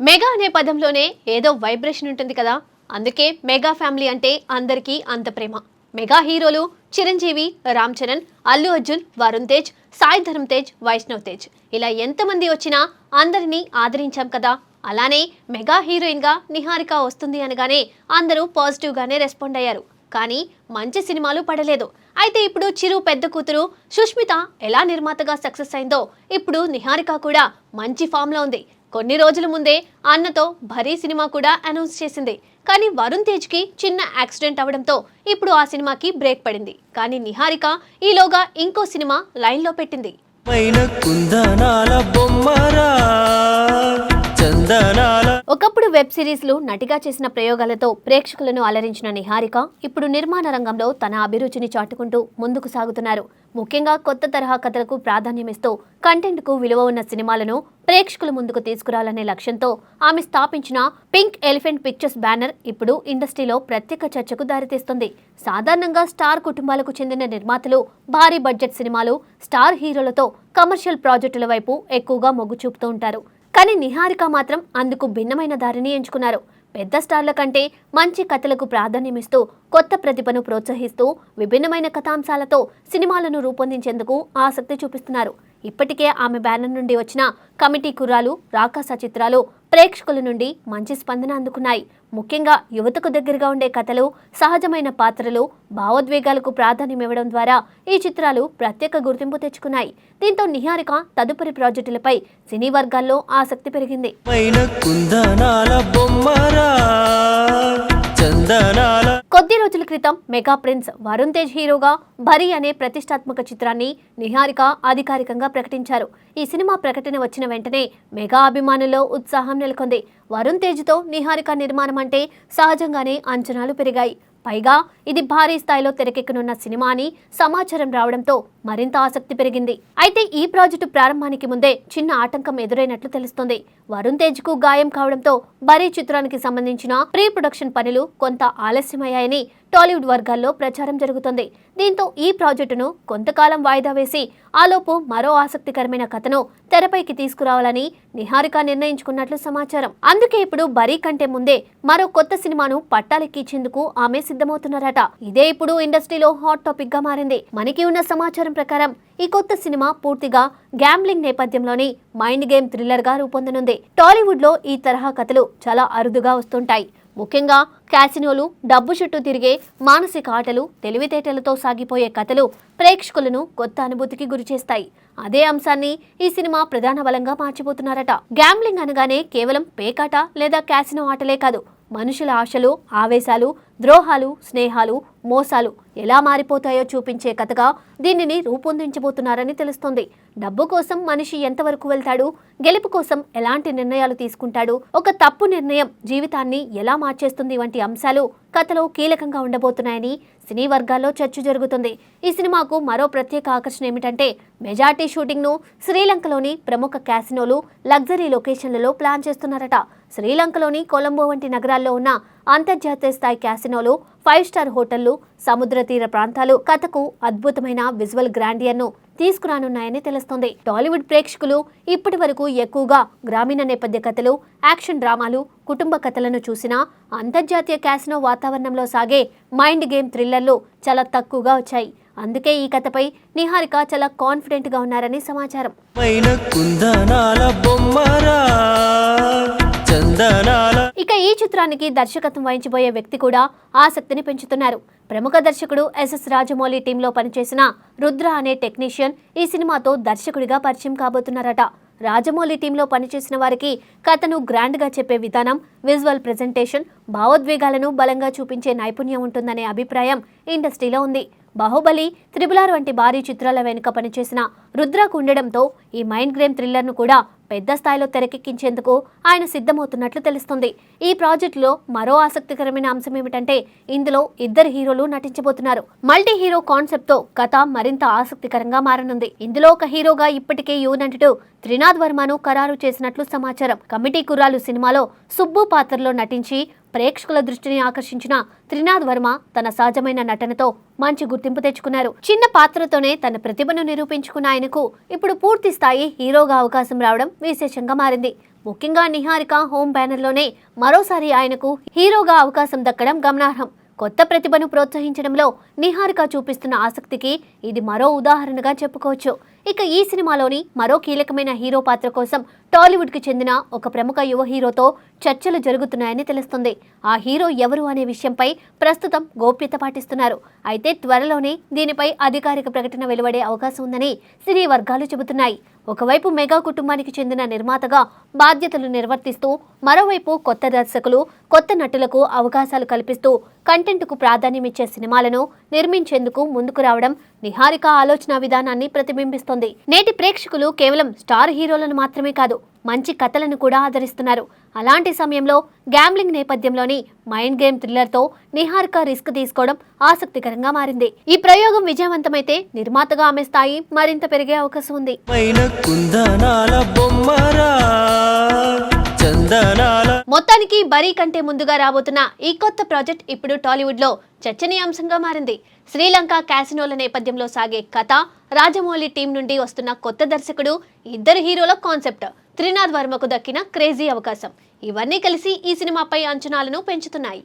Mega అనే పదంలోనే ఏదో vibration ఉంటుంది కదా, అందుకే మెగా ఫ్యామిలీ అంటే అందరికీ అంత ప్రేమ. మెగా హీరోలు చిరంజీవి, రామ్ చరణ్, అల్లు అర్జున్, వరుణ్ తేజ్, సాయి ధరమ్ తేజ్, వైష్ణవ్ తేజ్, ఇలా ఎంతమంది వచ్చినా అందరినీ ఆదరించాం కదా. అలానే మెగా హీరోయిన్ గా నిహారిక వస్తుంది అనగానే అందరూ పాజిటివ్ గానే రెస్పాండ్ అయ్యారు. కానీ మంచి సినిమాలు పడలేదు. అయితే ఇప్పుడు చిరు పెద్ద కూతురు సుష్మిత ఎలా నిర్మాతగా సక్సెస్ అయిందో ఇప్పుడు నిహారిక కూడా మంచి ఫామ్ లో ఉంది. కొన్ని రోజుల ముందే అన్నతో భరీ సినిమా కూడా అనౌన్స్ చేసింది. కానీ వరుణ్ తేజ్ కి చిన్న యాక్సిడెంట్ అవడంతో ఇప్పుడు ఆ సినిమాకి బ్రేక్ పడింది. కానీ నిహారిక ఈలోగా ఇంకో సినిమా లైన్ లో పెట్టింది. ఒకప్పుడు వెబ్ సిరీస్లు నటిగా చేసిన ప్రయోగాలతో ప్రేక్షకులను అలరించిన నిహారిక ఇప్పుడు నిర్మాణ రంగంలో తన అభిరుచిని చాటుకుంటూ ముందుకు సాగుతున్నారు. ముఖ్యంగా కొత్త తరహా కథలకు ప్రాధాన్యమిస్తూ కంటెంట్ కు విలువ ఉన్న సినిమాలను ప్రేక్షకుల ముందుకు తీసుకురావాలనే లక్ష్యంతో ఆమె స్థాపించిన పింక్ ఎలిఫెంట్ పిక్చర్స్ బ్యానర్ ఇప్పుడు ఇండస్ట్రీలో ప్రత్యేక చర్చకు దారితీస్తుంది. సాధారణంగా స్టార్ కుటుంబాలకు చెందిన నిర్మాతలు భారీ బడ్జెట్ సినిమాలు, స్టార్ హీరోలతో కమర్షియల్ ప్రాజెక్టుల వైపు ఎక్కువగా మొగ్గు చూపుతూ ఉంటారు. కానీ నిహారిక మాత్రం అందుకు భిన్నమైన దారిని ఎంచుకున్నారు. పెద్ద స్టార్ల కంటే మంచి కథలకు ప్రాధాన్యమిస్తూ కొత్త ప్రతిభను ప్రోత్సహిస్తూ విభిన్నమైన కథాంశాలతో సినిమాలను రూపొందించేందుకు ఆసక్తి చూపిస్తున్నారు. ఇప్పటికే ఆమె బ్యానర్ నుండి వచ్చిన కమిటీ కుర్రాలు, రాకాస చిత్రాలు ప్రేక్షకుల నుండి మంచి స్పందన అందుకున్నాయి. ముఖ్యంగా యువతకు దగ్గరగా ఉండే కథలు, సహజమైన పాత్రలు, భావోద్వేగాలకు ప్రాధాన్యం ఇవ్వడం ద్వారా ఈ చిత్రాలు ప్రత్యేక గుర్తింపు తెచ్చుకున్నాయి. దీంతో నిహారిక తదుపరి ప్రాజెక్టులపై సినీ వర్గాల్లో ఆసక్తి పెరిగింది. కొద్ది రోజుల క్రితం మెగా ప్రిన్స్ వరుణ్ తేజ్ హీరోగా భరీ అనే ప్రతిష్టాత్మక చిత్రాన్ని నిహారిక అధికారికంగా ప్రకటించారు. ఈ సినిమా ప్రకటన వచ్చిన వెంటనే మెగా అభిమానుల్లో ఉత్సాహం నెలకొంది. వరుణ్ తేజ్తో నిహారిక నిర్మాణం అంటే సహజంగానే అంచనాలు పెరిగాయి. పైగా ఇది భారీ స్థాయిలో తెరకెక్కనున్న సినిమా అని సమాచారం రావడంతో మరింత ఆసక్తి పెరిగింది. అయితే ఈ ప్రాజెక్టు ప్రారంభానికి ముందే చిన్న ఆటంకం ఎదురైనట్లు తెలుస్తోంది. వరుణ్ తేజ్ కు గాయం కావడంతో భరీ చిత్రానికి సంబంధించిన ప్రీ ప్రొడక్షన్ పనులు కొంత ఆలస్యమయ్యాయని టాలీవుడ్ వర్గాల్లో ప్రచారం జరుగుతోంది. దీంతో ఈ ప్రాజెక్టును కొంతకాలం వాయిదా వేసి ఆలోపు మరో ఆసక్తికరమైన కథను తెరపైకి తీసుకురావాలని నిహారిక నిర్ణయించుకున్నట్లు సమాచారం. అందుకే ఇప్పుడు బరీ కంటే ముందే మరో కొత్త సినిమాను పట్టాలెక్కించేందుకు ఆమె సిద్ధమవుతున్నారట. ఇదే ఇప్పుడు ఇండస్ట్రీలో హాట్ టాపిక్ గా మారింది. మనకి ఉన్న సమాచారం ప్రకారం ఈ కొత్త సినిమా పూర్తిగా గ్యాంబ్లింగ్ నేపథ్యంలోని మైండ్ గేమ్ థ్రిల్లర్ గా రూపొందనుంది. టాలీవుడ్ లో ఈ తరహా కథలు చాలా అరుదుగా వస్తుంటాయి. ముఖ్యంగా క్యాసినోలు, డబ్బు చుట్టూ తిరిగే మానసిక ఆటలు, తెలివితేటలతో సాగిపోయే కథలు ప్రేక్షకులను కొత్త అనుభూతికి గురిచేస్తాయి. అదే అంశాన్ని ఈ సినిమా ప్రధాన బలంగా మార్చిపోతున్నారట. గ్యాంబ్లింగ్ అనగానే కేవలం పేకాట లేదా క్యాసినో ఆటలే కాదు, మనుషుల ఆశలు, ఆవేశాలు, ద్రోహాలు, స్నేహాలు, మోసాలు ఎలా మారిపోతాయో చూపించే కథగా దీనిని రూపొందించబోతున్నారని తెలుస్తోంది. డబ్బు కోసం మనిషి ఎంతవరకు వెళ్తాడు, గెలుపు కోసం ఎలాంటి నిర్ణయాలు తీసుకుంటాడు, ఒక తప్పు నిర్ణయం జీవితాన్ని ఎలా మార్చేస్తుంది వంటి అంశాలు కథలో కీలకంగా ఉండబోతున్నాయని సినీ వర్గాల్లో చర్చ జరుగుతుంది. ఈ సినిమాకు మరో ప్రత్యేక ఆకర్షణ ఏమిటంటే మెజార్టీ షూటింగ్ ను శ్రీలంకలోని ప్రముఖ క్యాసినోలు, లగ్జరీ లొకేషన్లలో ప్లాన్ చేస్తున్నారట. శ్రీలంకలోని కొలంబో వంటి నగరాల్లో ఉన్న అంతర్జాతీయ స్థాయి క్యాసినోలు, 5 స్టార్ హోటళ్లు, సముద్ర తీర ప్రాంతాలు కథకు అద్భుతమైన విజువల్ గ్రాండియర్ ను తీసుకురానున్నాయని తెలుస్తోంది. టాలీవుడ్ ప్రేక్షకులు ఇప్పటి వరకు ఎక్కువగా గ్రామీణ నేపథ్య కథలు, యాక్షన్ డ్రామాలు, కుటుంబ కథలను చూసినా అంతర్జాతీయ క్యాసినో వాతావరణంలో సాగే మైండ్ గేమ్ థ్రిల్లర్లు చాలా తక్కువగా వచ్చాయి. అందుకే ఈ కథపై నిహారిక చాలా కాన్ఫిడెంట్ గా ఉన్నారని సమాచారం. ఇక ఈ చిత్రానికి దర్శకత్వం వహించబోయే వ్యక్తి కూడా ఆసక్తిని పెంచుతున్నారు. ప్రముఖ దర్శకుడు ఎస్ఎస్ రాజమౌళి టీంలో పనిచేసిన రుద్ర అనే టెక్నీషియన్ ఈ సినిమాతో దర్శకుడిగా పరిచయం కాబోతున్నారట. రాజమౌళి టీంలో పనిచేసిన వారికి కథను గ్రాండ్ గా చెప్పే విధానం, విజువల్ ప్రెజెంటేషన్, భావోద్వేగాలను బలంగా చూపించే నైపుణ్యం ఉంటుందనే అభిప్రాయం ఇండస్ట్రీలో ఉంది. బాహుబలి, RRR వంటి భారీ చిత్రాల వెనుక పనిచేసిన రుద్రకు ఉండడంతో ఈ మైండ్ గేమ్ థ్రిల్లర్ ను కూడా పెద్ద స్థాయిలో తెరకెక్కించేందుకు ఆయన సిద్ధమవుతున్నట్లు తెలుస్తుంది. ఈ ప్రాజెక్టులో మరో ఆసక్తికరమైన అంశం ఏమిటంటే ఇందులో 2 హీరోలు నటించబోతున్నారు. మల్టీ హీరో కాన్సెప్ట్ తో కథ మరింత ఆసక్తికరంగా మారనుంది. ఇందులో ఒక హీరోగా ఇప్పటికే యువ నటుడు త్రినాథ్ వర్మను ఖరారు చేసినట్లు సమాచారం. కమిటీ కుర్రాలు సినిమాలో సుబ్బు పాత్రలో నటించి ప్రేక్షకుల దృష్టిని ఆకర్షించిన త్రినాథ్ వర్మ తన సహజమైన నటనతో మంచి గుర్తింపు తెచ్చుకున్నారు. చిన్న పాత్రతోనే తన ప్రతిభను నిరూపించుకున్న ఆయనకు ఇప్పుడు పూర్తి స్థాయి హీరోగా అవకాశం రావడం విశేషంగా మారింది. ముఖ్యంగా నిహారిక హోమ్ బ్యానర్లోనే మరోసారి ఆయనకు హీరోగా అవకాశం దక్కడం గమనార్హం. కొత్త ప్రతిభను ప్రోత్సహించడంలో నిహారిక చూపిస్తున్న ఆసక్తికి ఇది మరో ఉదాహరణగా చెప్పుకోవచ్చు. ఇక ఈ సినిమాలోని మరో కీలకమైన హీరో పాత్ర కోసం టాలీవుడ్కి చెందిన ఒక ప్రముఖ యువ హీరోతో చర్చలు జరుగుతున్నాయని తెలుస్తుంది. ఆ హీరో ఎవరు అనే విషయంపై ప్రస్తుతం గోప్యత పాటిస్తున్నారు. అయితే త్వరలోనే దీనిపై అధికారిక ప్రకటన వెలువడే అవకాశం ఉందని సినీ వర్గాలు చెబుతున్నాయి. ఒకవైపు మెగా కుటుంబానికి చెందిన నిర్మాతగా బాధ్యతలు నిర్వర్తిస్తూ, మరోవైపు కొత్త దర్శకులు, కొత్త నటులకు అవకాశాలు కల్పిస్తూ కంటెంట్కు ప్రాధాన్యమిచ్చే సినిమాలను నిర్మించేందుకు ముందుకు రావడం నిహారిక ఆలోచన విధానాన్ని ప్రతిబింబిస్తోంది. నేటి ప్రేక్షకులు కేవలం స్టార్ హీరోలను మాత్రమే కాదు, మంచి కథలను కూడా ఆదరిస్తున్నారు. అలాంటి సమయంలో గ్యాంబ్లింగ్ నేపథ్యంలోని మైండ్ గేమ్ థ్రిల్లర్తో నిహారిక రిస్క్ తీసుకోవడం ఆసక్తికరంగా మారింది. ఈ ప్రయోగం విజయవంతమైతే నిర్మాతగా ఆమె స్థాయి మరింత పెరిగే అవకాశం ఉంది. మొత్తానికి బరీ కంటే ముందుగా రాబోతున్న ఈ కొత్త ప్రాజెక్ట్ ఇప్పుడు టాలీవుడ్ లో చర్చనీయాంశంగా మారింది. శ్రీలంక క్యాసినోల నేపథ్యంలో సాగే కథ, రాజమౌళి టీం నుండి వస్తున్న కొత్త దర్శకుడు, ఇద్దరు హీరోల కాన్సెప్ట్, త్రినాథ్ వర్మకు దక్కిన క్రేజీ అవకాశం, ఇవన్నీ కలిసి ఈ సినిమాపై అంచనాలను పెంచుతున్నాయి.